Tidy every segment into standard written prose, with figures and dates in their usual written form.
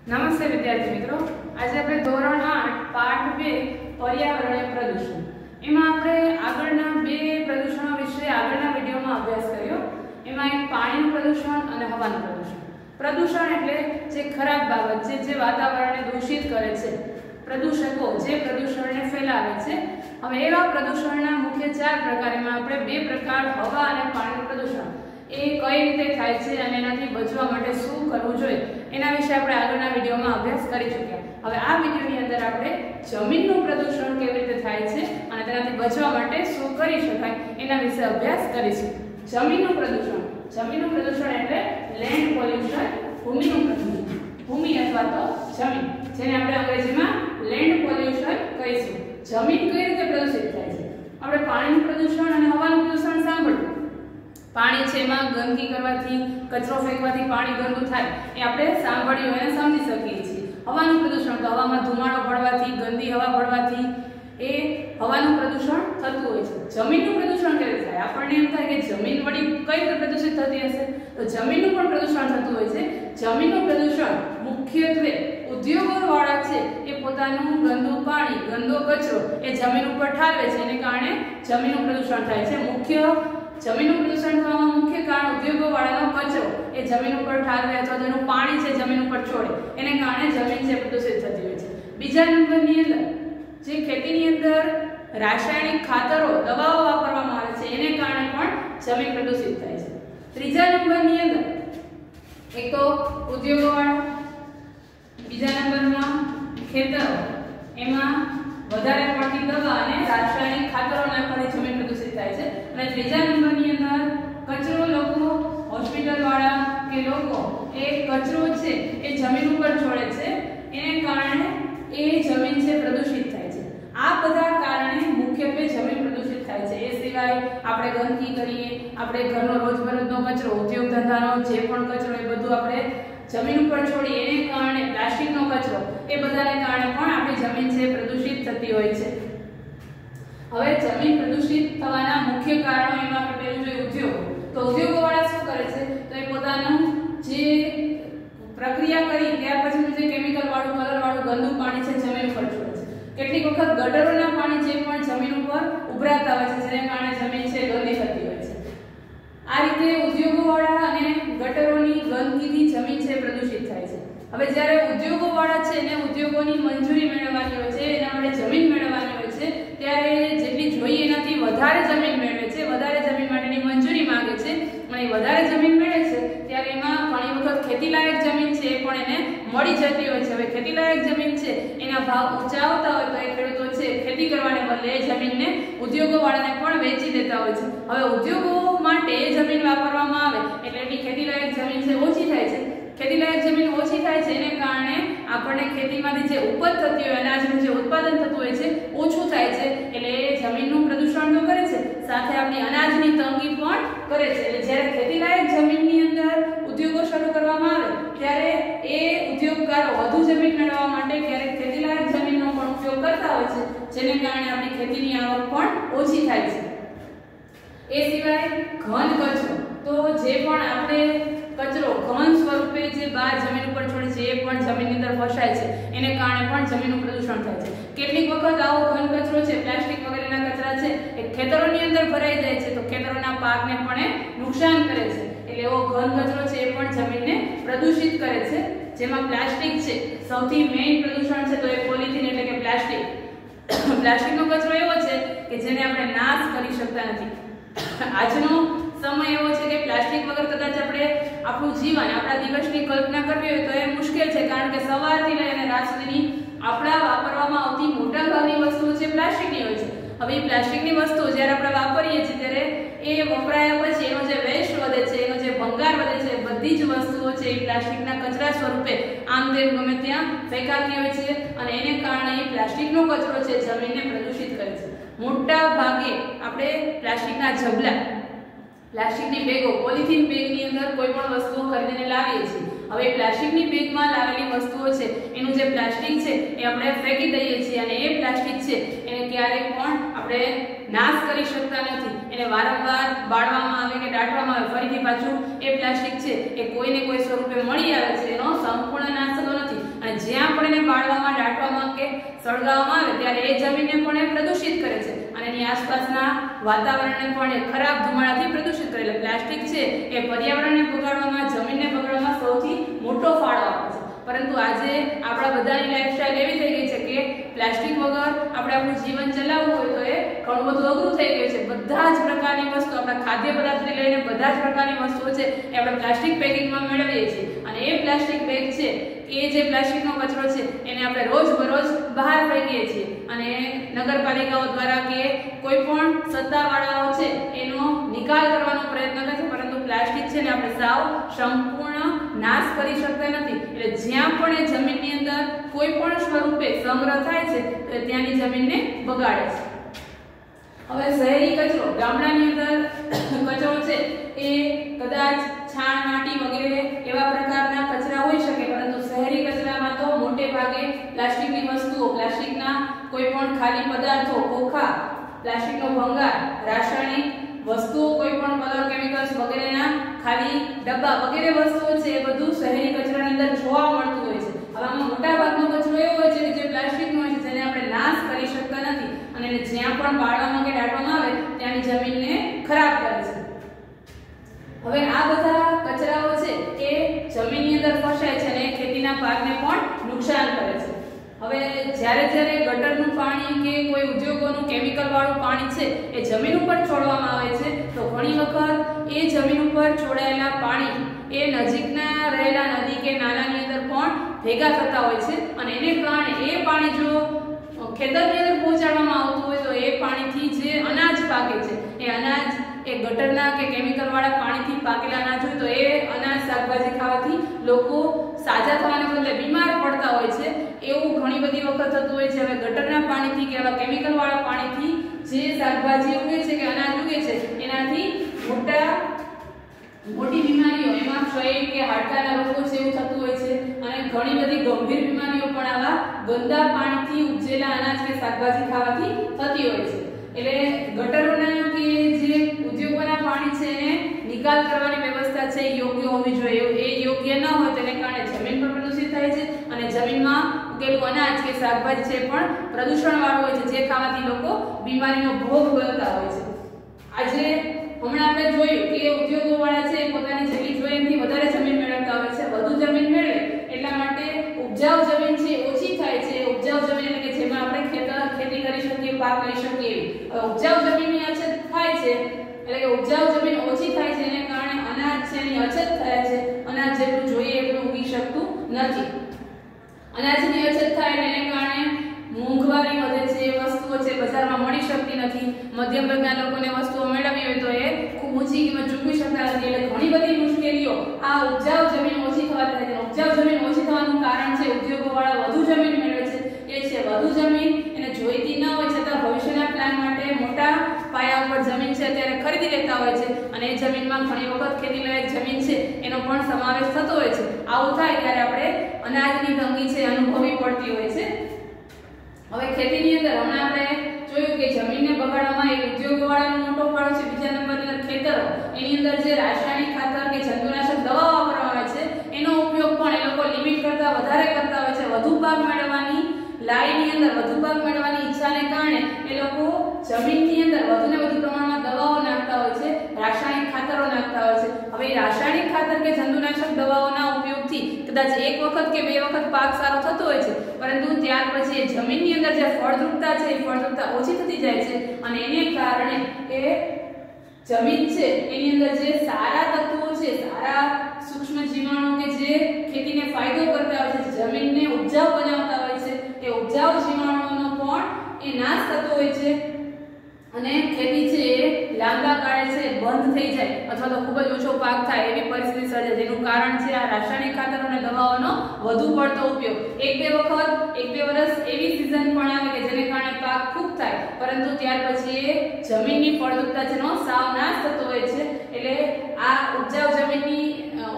નમસ્તે વિદ્યાર્થી મિત્રો, આજે આપણે ધોરણ 8 પાઠ 2 પર્યાવરણીય પ્રદૂષણ એમાં આપણે આગળના બે પ્રદૂષણો વિશે આગળના વિડિયોમાં અભ્યાસ કર્યો. એમાં એક પાણીનું પ્રદૂષણ અને હવાનું પ્રદૂષણ. પ્રદૂષણ એટલે જે ખરાબ બાબત છે, જે વાતાવરણને દૂષિત કરે છે, પ્રદૂષકો જે પ્રદૂષણને ફેલાવે છે. હવે એવા પ્રદૂષણના મુખ્ય 4 પ્રકાર, એમાં આપણે બે પ્રકાર હવા અને પાણીનું પ્રદૂષણ એ કઈ રીતે થાય છે અને એનાથી બચવા માટે શું કરવું જોઈએ એના વિશે આપણે આગળના વિડિયોમાં અભ્યાસ કરી ચૂક્યા. હવે આ વિડિયોની અંદર આપણે જમીનનું પ્રદૂષણ કેવી રીતે થાય છે અને તેનાથી બચવા માટે શું કરી શકાય એના વિશે અભ્યાસ કરીશું. જમીનનું પ્રદૂષણ એટલે લેન્ડ પોલ્યુશન, ભૂમિનું પ્રદૂષણ. ભૂમિ અથવા તો જમીન, જેને આપણે અંગ્રેજીમાં લેન્ડ પોલ્યુશન કહીશું. જમીન કઈ રીતે પ્રદૂષિત થાય છે? આપણે પાણીનું પ્રદૂષણ અને હવાનું પ્રદૂષણ સાંભળ્યું. પાણી છે એમાં ગંદકી કરવાથી, કચરો ફેંકવાથી પાણી ગંદુ થાય એ આપણે સાંભળ્યું અને સમજી શકીએ છીએ. હવાનું પ્રદૂષણ તો હવામાં ધુમાડો ભળવાથી, ગંદી હવા ભળવાથી એ હવાનું પ્રદૂષણ થતું હોય છે. જમીનનું પ્રદૂષણ કેવી રીતે થાય? આપણને એમ થાય કે જમીન વળી કઈ રીતે પ્રદૂષિત થતી હશે, તો જમીનનું પણ પ્રદૂષણ થતું હોય છે. જમીનનું પ્રદૂષણ મુખ્યત્વે ઉદ્યોગોવાળા છે એ પોતાનું ગંદુ પાણી, ગંદો કચરો એ જમીન ઉપર ઠાલવે છે, એને કારણે જમીનનું પ્રદૂષણ થાય છે. જમીનનું પ્રદૂષણ થવાનું મુખ્ય કારણ ઉદ્યોગોવાળાનો કચરો એ જમીન ઉપર ઠાલવે અથવા તેનું પાણી છે જમીન ઉપર છોડે, એને કારણે જમીન છે પ્રદૂષિત થતી હોય છે. બીજા નંબરની અંદર જે ખેતીની અંદર રાસાયણિક ખાતરો, દવાઓ વાપરવામાં આવે છે એને કારણે પણ જમીન પ્રદૂષિત થાય છે. ત્રીજા નંબરની અંદર એક તો ઉદ્યોગોવાળા, બીજા નંબરમાં ખેતરો, એમાં વધારે પડતી દવા અને રાસાયણિક ખાતરો નાખવાથી જમીન પ્રદૂષિત થાય છે. અને ત્રીજા નંબરની અંદર કચરો, લોકો હોસ્પિટલ વાળા કે લોકો એ કચરો છે એ જમીન ઉપર છોડે છે, એને કારણે એ જમીન છે પ્રદૂષિત થાય છે. આ બધા કારણે મુખ્યત્વે જમીન પ્રદૂષિત થાય છે. એ સિવાય આપણે ગંદકી કરીએ, આપણે ઘરનો રોજબરોજનો કચરો, ઉદ્યોગ ધંધાનો જે પણ કચરો એ બધું આપણે જમીન ઉપર છોડીએ, એને કારણે પ્લાસ્ટિકનો કચરો એ બધાને કારણે પણ આપણી જમીન છે પ્રદૂષિત થતી હોય છે. હવે જમીન પ્રદૂષિત થવાના મુખ્ય કારણો એમાં આપણે પહેલું જોઈએ ઉદ્યોગો. તો ઉદ્યોગોવાળા શું કરે છે, તો એ પોતાનું જે પ્રક્રિયા કરી ત્યાર પછીનું જે કેમિકલ વાળું, કલર વાળું ગંદુ પાણી છે જમીન ઉપર છોડે છે. કેટલીક વખત ગટરોના પાણી જે પણ જમીન ઉપર ઉભરાતા હોય છે, જેને કારણે જમીન છે ગંદી થતી હોય છે. આ રીતે ઉદ્યોગોવાળા અને ગટરોની ગંદકીથી જમીન છે પ્રદૂષિત થાય છે. હવે જ્યારે ઉદ્યોગોવાળા છે ને ઉદ્યોગોની મંજૂરી મેળવવાની હોય છે, એના માટે જમીન મેળવવાની હોય છે, ત્યારે જેટલી જોઈએ એનાથી વધારે જમીન મેળવે છે, વધારે જમીન માટેની મંજૂરી માંગે છે. અને વધારે જમીન મેળવે છે ત્યારે એમાં ઘણી વખત ખેતીલાયક જમીન છે એ પણ એને મળી જતી હોય છે. હવે ખેતીલાયક જમીન છે એના ભાવ ઊંચા આવતા હોય તો એ ખેડૂતો છે ખેતી કરવાને બદલે એ જમીનને ઉદ્યોગોવાળાને પણ વેચી દેતા હોય છે. હવે ઉદ્યોગો માટે એ જમીન વાપરવામાં આવે એટલે એની ખેતીલાયક જમીન છે ઓછી થાય છે. ખેતીલાયક જમીન ઓછી થાય છે એને કારણે આપણને ખેતીમાંથી જે ઉપજ થતી હોય, અનાજનું જે ઉત્પાદન થતું હોય છે ઓછું થાય છે. એટલે એ જમીનનું પ્રદૂષણ તો કરે છે, સાથે આપણી અનાજની તંગી પણ કરે છે. એટલે જ્યારે ખેતીલાયક જમીનની અંદર ઉદ્યોગો શરૂ કરવામાં આવે ત્યારે એ ઉદ્યોગકારો વધુ જમીન મેળવવા માટે ક્યારેક ખેતીલાયક જમીનનો પણ ઉપયોગ કરતા હોય છે, જેને કારણે આપણી ખેતીની આવક પણ ઓછી થાય છે. એ સિવાય ઘન કચરો, તો જે પણ આપણે કચરો ઘન સ્વરૂપે જે બહાર જમીન ઉપર છોડે છે એ પણ જમીનની અંદર ફસાય છે, એને કારણે પણ જમીનનું પ્રદૂષણ થાય છે. કેટલીક વખત આવો ઘન કચરો છે, પ્લાસ્ટિક વગેરેના કચરા છે એ ખેતરોની અંદર ભરાઈ જાય છે, તો ખેતરોના પાકને પણ એ નુકસાન કરે છે. એટલે એવો ઘન કચરો છે એ પણ જમીનને પ્રદૂષિત કરે છે. જેમાં પ્લાસ્ટિક છે સૌથી મેઇન પ્રદૂષણ છે, તો એ પોલિથીન એટલે કે પ્લાસ્ટિક. પ્લાસ્ટિકનો કચરો એવો છે કે જેને આપણે નાશ કરી શકતા નથી. આજનો સમય એવો છે કે પ્લાસ્ટિક વગર કદાચ આપણે આપણું જીવન, આપણા દિવસની કલ્પના કરવી હોય તો એ મુશ્કેલ છે, કારણ કે સવારથી લઈને રાત સુધીની આપણા વાપરવામાં આવતી મોટા ભાગની વસ્તુઓ છે પ્લાસ્ટિકની હોય છે. હવે એ પ્લાસ્ટિકની વસ્તુઓ જ્યારે આપણે વાપરીએ છીએ ત્યારે એ વપરાયા પછી એનો જે વેસ્ટ વધે છે, એનો જે ભંગાર વધે છે, બધી જ વસ્તુઓ છે એ પ્લાસ્ટિકના કચરા સ્વરૂપે આમ તેમ ગમે ત્યાં ફેંકાતી હોય છે. અને એને કારણે એ પ્લાસ્ટિકનો કચરો છે જમીનને પ્રદૂષિત કરે છે. મોટા ભાગે આપણે પ્લાસ્ટિકના ઝબલા, પ્લાસ્ટિકની બેગો, પોલિથીન બેગની અંદર કોઈ પણ વસ્તુઓ ખરીદીને લાવીએ છીએ. હવે પ્લાસ્ટિકની બેગમાં લાવેલી વસ્તુઓ છે એનું જે પ્લાસ્ટિક છે એ આપણે ફેંકી દઈએ છીએ, અને એ પ્લાસ્ટિક છે એને ક્યારેય પણ આપણે નાશ કરી શકતા નથી. એને વારંવાર બાળવામાં આવે કે દાટવામાં આવે, ફરીથી પાછું એ પ્લાસ્ટિક છે એ કોઈને કોઈ સ્વરૂપે મળી આવે છે, એનો સંપૂર્ણ નાશ થતો નથી. સળગાવવામાં આવે ત્યારે એ જમીનને પણ એ પ્રદૂષિત કરે છે અને એની આસપાસના વાતાવરણને પણ એ ખરાબ ધુમાડાથી પ્રદૂષિત કરે. એટલે પ્લાસ્ટિક છે એ પર્યાવરણને બગાડવામાં, જમીનને બગાડવામાં સૌથી મોટો ફાળો આપે છે. પરંતુ આજે આપણા બધાની લાઈફસ્ટાઈલ એવી થઈ ગઈ છે કે પ્લાસ્ટિક વગર આપણે આપણું જીવન ચલાવવું હોય તો એ ઘણું બધું અઘરું થઈ ગયું છે. બધા જ પ્રકારની વસ્તુ, આપણા ખાદ્ય પદાર્થથી લઈને બધા જ પ્રકારની વસ્તુઓ છે એ આપણે પ્લાસ્ટિક પેકિંગમાં મેળવીએ છીએ અને એ પ્લાસ્ટિક બેગ છે એ જે પ્લાસ્ટિકનો કચરો છે એને આપણે રોજબરોજ બહાર ફેંકીએ છીએ અને નગરપાલિકાઓ દ્વારા કે કોઈ પણ સત્તાવાળાઓ છે એનો નિકાલ કરવાનો પ્રયત્ન કરે છે, પરંતુ પ્લાસ્ટિક છે ને આપણે સાવ સંપૂર્ણ નાશ કરી શકતા નથી. એટલે જ્યાં પણ એ જમીનની અંદર કોઈ પણ સ્વરૂપે સંગ્રહ થાય છે તો ત્યાંની જમીનને બગાડે છે. હવે શહેરી કચરો, ગામડાની અંદર કચરો છે એ કદાચ છાણ, માટી વગેરે એવા પ્રકારના કચરા હોઈ શકે, પરંતુ શહેરી કચરામાં તો મોટે ભાગે પ્લાસ્ટિકની વસ્તુઓ, પ્લાસ્ટિકના કોઈ પણ ખાલી પદાર્થો, ખોખા, પ્લાસ્ટિકનો ભંગાર, રાસાયણિક વસ્તુઓ, કોઈ પણ કલર કેમિકલ્સ વગેરેના ખાલી ડબ્બા વગેરે વસ્તુઓ છે એ બધું શહેરી કચરાની અંદર જોવા મળતું હોય છે. હવે આમાં મોટા ભાગનો કચરો એવો હોય છે કે જે પ્લાસ્ટિકનો હોય છે, જેને આપણે નાશ કરી શકતા નથી અને એને જ્યાં પણ બાળવામાં કે દાટવામાં આવે ત્યાંની જમીનને ખરાબ કરે છે. હવે આ બધા કચરાઓ છે એ જમીનની અંદર ફસાય છે અને ખેતીના પાકને પણ નુકસાન કરે છે. હવે જ્યારે ગટરનું પાણી કે કોઈ ઉદ્યોગોનું કેમિકલ વાળું પાણી છે એ જમીન ઉપર છોડવામાં આવે છે તો ઘણી વખત એ જમીન ઉપર છોડાયેલા પાણી એ નજીકના રહેલા નદી કે નાલાની અંદર પણ ભેગા થતા હોય છે અને એને કારણે એ પાણી જો ખેતરની અંદર પહોંચાડવામાં આવતું હોય તો એ પાણીથી જે અનાજ પાકે છે એ અનાજ એ ગટરના કે કેમિકલ વાળા પાણીથી પાકેલા અનાજ હોય તો એ અનાજ, શાકભાજી ખાવાથી લોકો સાજા થવાને બદલે બીમાર પડતા હોય છે. એવું ઘણી બધી વખત થતું હોય છે. હવે ગટરના પાણીથી કે આવા કેમિકલ વાળા પાણીથી જે શાકભાજી ઉગે છે કે અનાજ ઉગે છે એનાથી મોટી બીમારીઓ, એમાં ક્ષય કે હાડકાના રોગો છે એવું થતું હોય છે અને ઘણી બધી ગંભીર બીમારીઓ પણ આવા ગંદા પાણીથી ઉપજેલા અનાજ કે શાકભાજી ખાવાથી થતી હોય છે. એટલે ગટરોના કે જે ઉદ્યોગોના પાણી છે એને નિકાલ કરવાની વ્યવસ્થા છે એ યોગ્ય હોવી જોઈએ. એ યોગ્ય ન હોય તેને કારણે જમીન પણ પ્રદૂષિત થાય છે અને જમીનમાં ઉગેલું અનાજ કે શાકભાજી છે પણ પ્રદૂષણ વાળું હોય છે, જે ખાવાથી લોકો બીમારીનો ભોગ બનતા હોય છે. આજે હમણાં આપણે જોયું કે ઉદ્યોગો વાળા છે પોતાની જેટલી જોઈએ એનાથી વધારે જમીન મેળવતા હોય છે. વધુ જમીન મેળવે એટલા માટે ઉપજાઉ જમીન છે ઓછી થાય છે. ઉપજાઉ જમીન એટલે કે જેમાં આપણે ખેતી કરી શકીએ, પાક કરી શકીએ એવી. ઉપજાઉ જમીનની અછત થાય છે એટલે કે ઉપજાઉ જમીન ઓછી થાય છે એને કારણે અનાજ છે એની અછત થાય છે. અનાજ જેટલું જોઈએ એટલું ઉગી શકતું નથી. અનાજની અછત થાય એને કારણે મોંઘવારી વધે છે, વસ્તુઓ છે બજારમાં મળી શકતી નથી. મધ્યમ વર્ગના લોકોને વસ્તુઓ મેળવવી હોય તો એ ખૂબ ઊંચી કિંમત ચૂકવી શકતા નથી. એટલે ઘણી બધી મુશ્કેલીઓ આ ઉપજાઉ જમીન ઓછી થવાથી થાય છે. ઉપજાઉ જમીન ઓછી થવાનું કારણ છે ઉદ્યોગો વાળા વધુ જમીન મેળવે છે. એ છે વધુ જમીન એને જોઈતી ન હોય છતાં ભવિષ્યના પ્લાન માટે મોટા પાયા ઉપર જમીન છે અત્યારે ખરીદી લેતા હોય છે અને એ જમીનમાં ઘણી વખત ખેતીલાયક જમીન છે એનો પણ સમાવેશ થતો હોય છે. આવું થાય ત્યારે આપણે અનાજની તંગી છે અનુભવવી પડતી હોય છે. હવે ખેતીની અંદર હમણાં આપણે જોયું કે જમીનને બગાડવામાં એ ઉદ્યોગવાળાનો મોટો ફાળો છે. બીજા નંબરની અંદર ખેતરો, એની અંદર જે રાસાયણિક ખાતર કે જંતુનાશક દવાઓ વાપરવામાં આવે છે એનો ઉપયોગ પણ એ લોકો લિમિટ કરતા વધારે કરતા હોય છે. વધુ પાક મેળવવાની લાઈની અંદર વધુ પાક મેળવવાની ઈચ્છાને કારણે એ લોકો જમીનની અંદર વધુને વધુ પ્રમાણમાં દવાઓ નાખતા હોય છે, રાસાયણિક ખાતરો નાખતા હોય છે. હવે રાસાયણિક ખાતર કે જંતુનાશક દવાઓના ઉપયોગથી કદાચ એક વખત કે બે વખત પાક સારો થતો હોય છે, પરંતુ ત્યાર પછી એ જમીનની અંદર જે ફળદ્રુપતા છે એ ફળદ્રુપતા ઓછી થતી જાય છે અને એને કારણે એ જમીન છે એની અંદર જે સારા તત્વો છે, સારા સૂક્ષ્મ જીવાણુ કે જે ખેતીને ફાયદો કરતા હોય છે, જમીનને ઉપજાઉ બનાવતા હોય છે, એ ઉપજાઉ જીવાણુઓનો પણ એ નાશ થતો હોય છે અને ખેતી છે એ લાંબા ગાળે છે બંધ થઈ જાય અથવા તો ખૂબ જ ઓછો પાક થાય એવી પરિસ્થિતિ સર્જાય. જેનું કારણ છે આ રાસાયણિક ખાતરો અને દવાઓનો વધુ પડતો ઉપયોગ. એક બે વર્ષ એવી સિઝન પણ આવે કે જેને કારણે પાક ખૂબ થાય, પરંતુ ત્યાર પછી એ જમીનની ફળદ્રુપતા જેનો સાવ નાશ થતો હોય છે. એટલે આ ઉપજાઉ જમીનની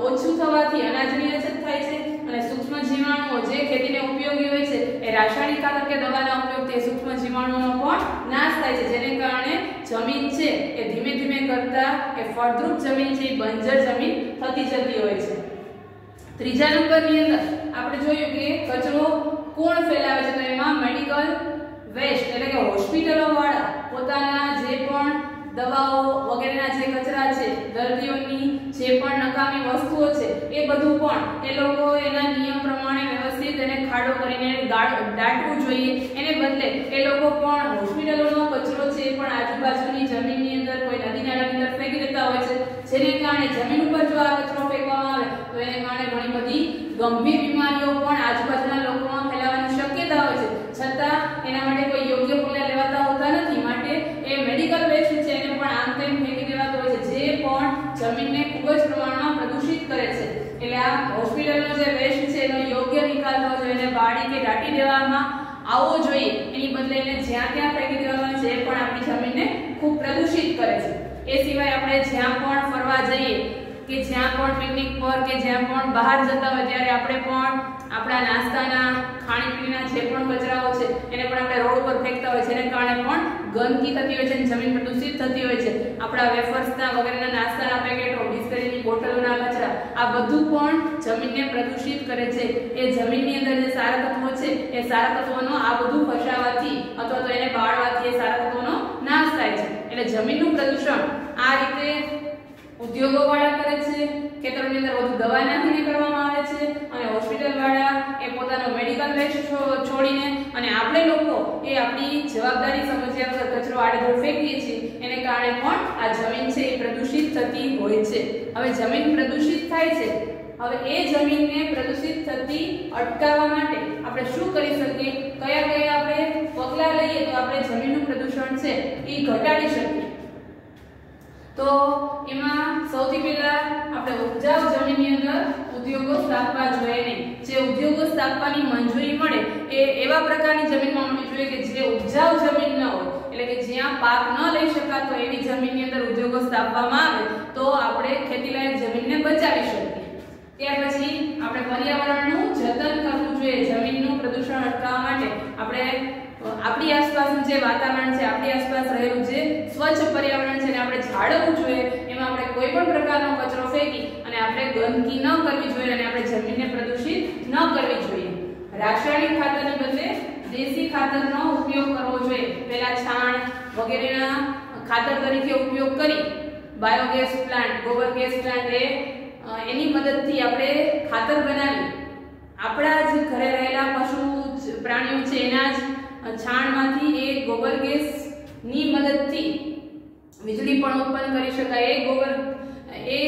ઓછું થવાથી અનાજની અછત થાય છે અને સૂક્ષ્મ જીવાણુઓ જે ખેતીને ઉપયોગી હોય છે એ રાસાયણિક ખાતર કે દવાના ઉપયોગથી સૂક્ષ્મ જીવાણુઓનો પણ નાશ થાય છે, જેને કારણે જમીન છે એ ધીમે ધીમે કરતા એ ફળદ્રુપ જમીન છે એ બંજર જમીન થતી જતી હોય છે. ત્રીજા નંબરની અંદર આપણે જોયું કે કચરો કોણ ફેલાવે છે? તો એમાં મેડિકલ વેસ્ટ એટલે કે હોસ્પિટલો વાળા પોતાના જે પણ દવાઓ વગેરેના જે કચરા છે, દર્દીઓની જે પણ નકામી વસ્તુઓ છે, એ બધું પણ એ લોકો એના નિયમ પ્રમાણે વ્યવસ્થિત એને ખાડો કરીને દાટવું જોઈએ. એને બદલે એ લોકો પણ હોસ્પિટલોનો કચરો છે પણ આજુબાજુની જમીનની અંદર કોઈ નદી નાળાની અંદર ફેંકી દેતા હોય છે, જેને કારણે જમીન ઉપર જો આ કચરો ફેંકવામાં આવે તો એને કારણે ઘણી બધી ગંભીર બીમારીઓ પણ આજુબાજુના લોકોમાં ફેલાવાની શક્યતા હોય છે. છતાં એના માટે કોઈ યોગ્ય પગલાં લેવાતા હોતા નથી. માટે એ મેડિકલ વેસ્ટ છે એને પણ આમ તેમ ફેંકી દેવાતો હોય છે, જે પણ જમીનને ખૂબ જ પ્રમાણમાં પ્રદૂષિત કરે છે. એટલે આ હોસ્પિટલનો જે વેસ્ટ છે એનો યોગ્ય નિકાલ થવો જોઈએ, એને બાળી કે દાટી દેવામાં આવવો જોઈએ. એની બદલે એને જ્યાં ત્યાં ફેંકી દેવામાં આવે છે, એ પણ આપણી જમીનને ખૂબ પ્રદૂષિત કરે છે. એ સિવાય આપણે જ્યાં પણ ફરવા જઈએ કે જ્યાં પણ પિકનિક પર કે જ્યાં પણ બહાર જતા હોય ત્યારે આપણે પણ આપણા નાસ્તાના ખાણીપીણીના જે પણ કચરાઓ છે એને પણ આપણે રોડ ઉપર ફેંકતા હોય છે, જેને કારણે પણ ગંદકી થતી હોય છે, જમીન પ્રદૂષિત થતી હોય છે. આપણા વેફર્સના વગેરેના નાસ્તાના પેકેટો, બિસ્કિટની બોટલોના કચરા, આ બધું પણ જમીનને પ્રદૂષિત કરે છે. એ જમીનની અંદર જે સારા તત્વો છે એ સારા તત્વોનો આ બધું ફસાવાથી અથવા તો એને બાળવાથી એ સારા તત્વોનો નાશ થાય છે. એટલે જમીનનું પ્રદૂષણ આ રીતે ઉદ્યોગો વાળા કરે છે, ખેતરોની અંદર વધુ દવા નાખીને કરવામાં આવે છે, અને હોસ્પિટલ વાળા એ પોતાનો મેડિકલ વેસ્ટ છોડીને અને આપણે લોકો એ આપણી જવાબદારી સમજ્યા વગર કચરો આડેધડ ફેંકીએ છીએ, એને કારણે પણ આ જમીન છે એ પ્રદૂષિત થતી હોય છે. હવે જમીન પ્રદૂષિત થાય છે, હવે એ જમીનને પ્રદૂષિત થતી અટકાવવા માટે આપણે શું કરી શકીએ? કયા કયા આપણે પગલાં લઈએ તો આપણે જમીનનું પ્રદૂષણ છે એ ઘટાડી શકીએ? તો એમાં સૌથી પહેલા આપણે ઉપજાઉ જમીનની અંદર ઉદ્યોગો સ્થાપવા જોઈએ નહીં. જે ઉદ્યોગો સ્થાપવાની મંજૂરી મળે એ એવા પ્રકારની જમીનમાં મળવી જોઈએ કે જે ઉપજાઉ જમીન ન હોય, એટલે કે જ્યાં પાક ન લઈ શકાતો એવી જમીનની અંદર ઉદ્યોગો સ્થાપવામાં આવે તો આપણે ખેતીલાયક જમીનને બચાવી શકીએ. ત્યાર પછી આપણે પર્યાવરણનું જતન કરવું જોઈએ. જમીનનું પ્રદૂષણ અટકાવવા માટે આપણે આપણી આસપાસનું જે વાતાવરણ છે, આપણી આસપાસ રહેલું જે સ્વચ્છ પર્યાવરણ છે એને આપણે જાળવવું જોઈએ. એમાં આપણે કોઈ પણ પ્રકારનો કચરો ફેંકી અને આપણે ગંદકી ન કરવી જોઈએ અને આપણે જમીનને પ્રદૂષિત ન કરવી જોઈએ. રાસાયણિક ખાતરને બદલે દેશી ખાતરનો ઉપયોગ કરવો જોઈએ. પહેલા છાણ વગેરેના ખાતર તરીકે ઉપયોગ કરી બાયોગેસ પ્લાન્ટ, ગોબર ગેસ પ્લાન્ટ એની મદદથી આપણે ખાતર બનાવી આપણા જે ઘરે રહેલા પશુ પ્રાણીઓ છે એના જ છાણમાંથી એ ગોબર ગેસની મદદથી વીજળી પણ ઉત્પન્ન કરી શકાય. એ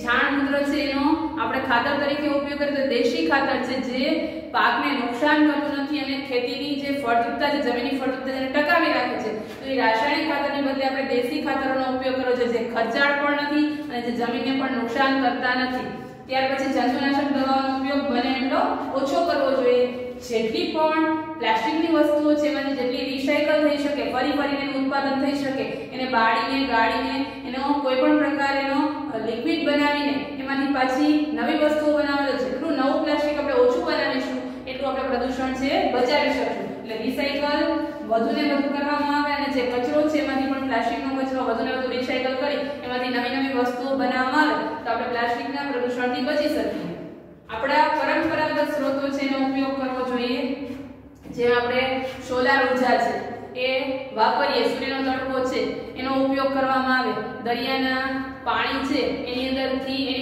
છાણ મૂત્ર છે એનો આપણે ખાતર તરીકે ઉપયોગ કરીએ તો દેશી ખાતર છે જે પાકને નુકસાન કરતું નથી અને ખેતીની જે ફળદ્રુપતા છે, જમીનની ફળદ્રુપતા છે ટકાવી રાખે છે. તો એ રાસાયણિક ખાતરની બદલે આપણે દેશી ખાતરોનો ઉપયોગ કરવો જોઈએ, જે ખર્ચાળ પણ નથી અને જે જમીનને પણ નુકસાન કરતા નથી. ત્યાર પછી જંતુનાશક દવાઓનો ઉપયોગ બને એટલો ઓછો કરવો જોઈએ. જેટલી પણ પ્લાસ્ટિકની વસ્તુઓ છે એમાંથી જેટલી રિસાયકલ થઈ શકે, ફરી ફરીને ઉત્પાદન થઈ શકે, એને બાળીને ગાળીને એનો કોઈ પણ પ્રકાર એનો લિક્વિડ બનાવીને એમાંથી પાછી નવી વસ્તુઓ બનાવવા, જેટલું નવું પ્લાસ્ટિક આપણે ઓછું બનાવીશું એટલું આપણે પ્રદૂષણ છે બચાવી શકશું. એટલે રિસાયકલ વધુને વધુ કરવામાં આવે અને જે કચરો છે એમાંથી પણ પ્લાસ્ટિકનો કચરો વધુને વધુ રિસાયકલ કરી એમાંથી નવી નવી વસ્તુઓ બનાવવામાં આવે તો આપણે પ્લાસ્ટિકના પ્રદૂષણથી બચી શકીએ. આપણા પરંપરાગત સ્ત્રોતો છે એનો ઉપયોગ કરવો જોઈએ. જે આપણે સોલાર ઉર્જા છે એ વાપરીએ, સૂર્યનો તડકો છે એનો ઉપયોગ કરવામાં આવે, દરિયાના પાણી છે એની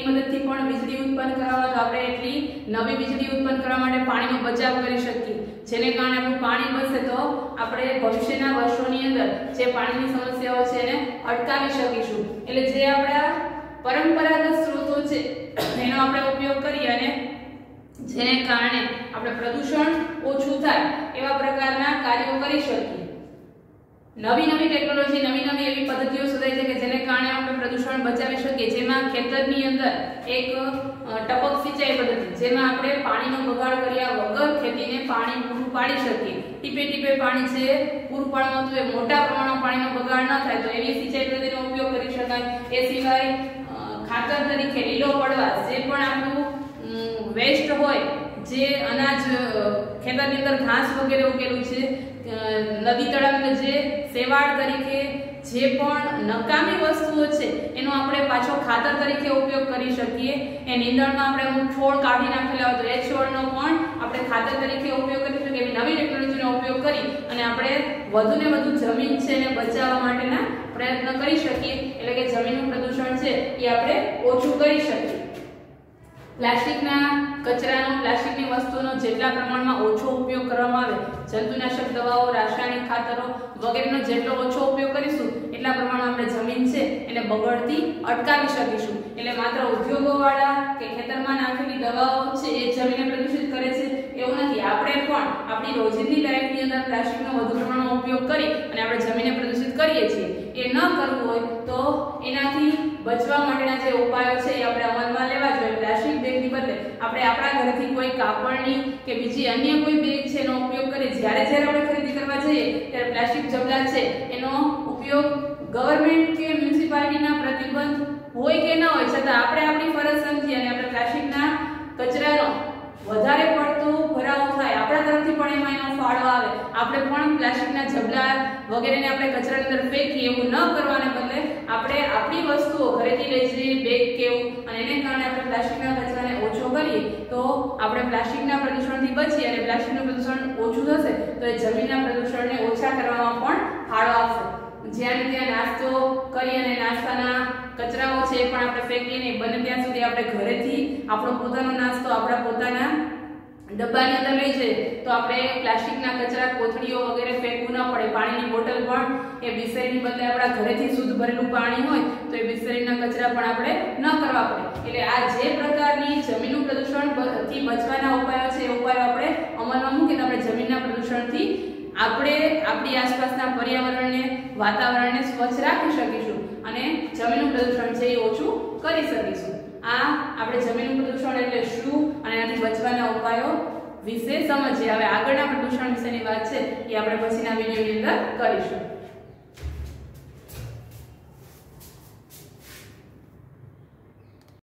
મદદથી પણ વીજળી ઉત્પન્ન કરવામાં તો આપણે એટલી નવી વીજળી ઉત્પન્ન કરવા માટે પાણીનો બચાવ કરી શકીએ, જેને કારણે આપણું પાણી બચશે તો આપણે ભવિષ્યના વર્ષોની અંદર જે પાણીની સમસ્યાઓ છે એને અટકાવી શકીશું. એટલે જે આપણા પરંપરાગત સ્ત્રોતો છે એનો આપણે ઉપયોગ કરીએ અને જેને કારણે આપણે પ્રદૂષણ ઓછું થાય એવા પ્રકારના કાર્યો કરી શકીએ. નવી નવી ટેકનોલોજી, નવી નવી એવી પદ્ધતિઓ શોધાય છે કે જેને કારણે આપણે પ્રદૂષણ બચાવી શકીએ. જેમાં ખેતરની અંદર એક ટપક સિંચાઈ પદ્ધતિ, જેમાં આપણે પાણીનો બગાડ કર્યા વગર ખેતીને પાણી પૂરું પાડી શકીએ. ટીપે ટીપે પાણી છે પૂરું પાડવામાં તો એ મોટા પ્રમાણમાં પાણીનો બગાડ ન થાય તો એવી સિંચાઈ પદ્ધતિનો ઉપયોગ કરી શકાય. એ સિવાય ખાતર તરીકે લીલો પડવાશ, જે પણ આપણું વેસ્ટ હોય, જે અનાજ ખેતરની અંદર ઘાસ વગેરે ઉગેલું છે, નદી તળાવની જે સેવાળ તરીકે જે પણ નકામી વસ્તુઓ છે એનો આપણે પાછો ખાતર તરીકે ઉપયોગ કરી શકીએ. એ નીંદણમાં આપણે અમુક છોડ કાઢી નાખેલા હોય તો એ છોડનો પણ આપણે ખાતર તરીકે ઉપયોગ કરી શકીએ. એવી નવી ટેકનોલોજીનો ઉપયોગ કરી અને આપણે વધુને વધુ જમીન છે એને બચાવવા માટેના પ્રયત્ન કરી શકીએ. એટલે કે જમીનનું પ્રદૂષણ છે એ આપણે ઓછું કરી શકીએ. પ્લાસ્ટિકના કચરાનો, પ્લાસ્ટિકની વસ્તુનો જેટલા પ્રમાણમાં ઓછો ઉપયોગ કરવામાં આવે, જંતુનાશક દવાઓ, રાસાયણિક ખાતરો વગેરેનો જેટલો ઓછો ઉપયોગ કરીશું એટલા પ્રમાણમાં આપણે જમીન છે એને બગડતી અટકાવી શકીશું. એટલે માત્ર ઉદ્યોગોવાળા કે ખેતરમાં નાખેલી દવાઓ છે એ જમીનને પ્રદૂષિત કરે છે એવું નથી. આપણે પણ આપણી રોજિંદી લાઈફની અંદર પ્લાસ્ટિકનો વધુ પ્રમાણમાં ઉપયોગ કરી અને આપણે જમીનને પ્રદૂષિત કરીએ છીએ. એ ન કરવું હોય તો એનાથી બચવા માટેના જે ઉપાયો છે એ આપણે અમલમાં લેવા જોઈએ. પ્લાસ્ટિક બેગની બદલે આપણે આપણા ઘરેથી કોઈ કાપડની કે બીજી અન્ય કોઈ બેગ છે એનો ઉપયોગ કરીએ. જ્યારે આપણે ખરીદી કરવા જઈએ ત્યારે પ્લાસ્ટિક જબલા છે એનો ઉપયોગ ગવર્મેન્ટ કે મ્યુનિસિપાલિટીના પ્રતિબંધ હોય કે ન હોય છતાં આપણે આપણી ફરજ સમજી અને આપણે પ્લાસ્ટિકના કચરાનો વધારે પડતો ભરાવો થાય, આપણા તરફથી પણ એમાં એનો ફાળો આવે, આપણે પણ પ્લાસ્ટિકના જબલા વગેરેને આપણે કચરાની અંદર ફેંકીએ એવું ન કરવાને બદલે આપણે આપણી વસ્તુઓ ઘરેથી લઈ જઈએ, બેગ કેવું, અને એને કારણે આપણે પ્લાસ્ટિકના કચરાને ઓછો કરીએ તો આપણે પ્લાસ્ટિકના પ્રદૂષણથી બચીએ અને પ્લાસ્ટિકનું પ્રદૂષણ ઓછું થશે તો એ જમીનના પ્રદૂષણને ઓછા કરવામાં પણ ફાળો આપશે. જ્યાં ત્યાં નાસ્તો કરી અને નાસ્તાના કચરાઓ છે એ પણ આપણે ફેંકીએ નહીં. બને ત્યાં સુધી આપણે ઘરેથી આપણો પોતાનો નાસ્તો આપણા પોતાના ડબ્બાની અંદર લઈ જઈએ તો આપણે પ્લાસ્ટિકના કચરા, કોથળીઓ વગેરે ફેંકવું ન પડે. પાણીની બોટલ પણ એ બિસ્લેરીની બદલે આપણા ઘરેથી શુદ્ધ ભરેલું પાણી હોય તો એ બિસ્લેરીના કચરા પણ આપણે ન કરવા પડે. એટલે આ જે પ્રકારની જમીનનું પ્રદૂષણથી બચવાના ઉપાયો છે એ ઉપાયો આપણે અમલમાં મૂકીને આપણે જમીનના પ્રદૂષણથી આપણે આપણી આસપાસના પર્યાવરણને, વાતાવરણને સ્વચ્છ રાખી શકીશું અને જમીનનું પ્રદૂષણ છે એ ઓછું કરી શકીશું. આ આપણે જમીનનું પ્રદૂષણ એટલે શું અને એનાથી બચવાના ઉપાયો વિશે સમજીએ. હવે આગળના પ્રદૂષણ વિશેની વાત છે એ આપણે પછીના વિડીયોની અંદર કરીશું.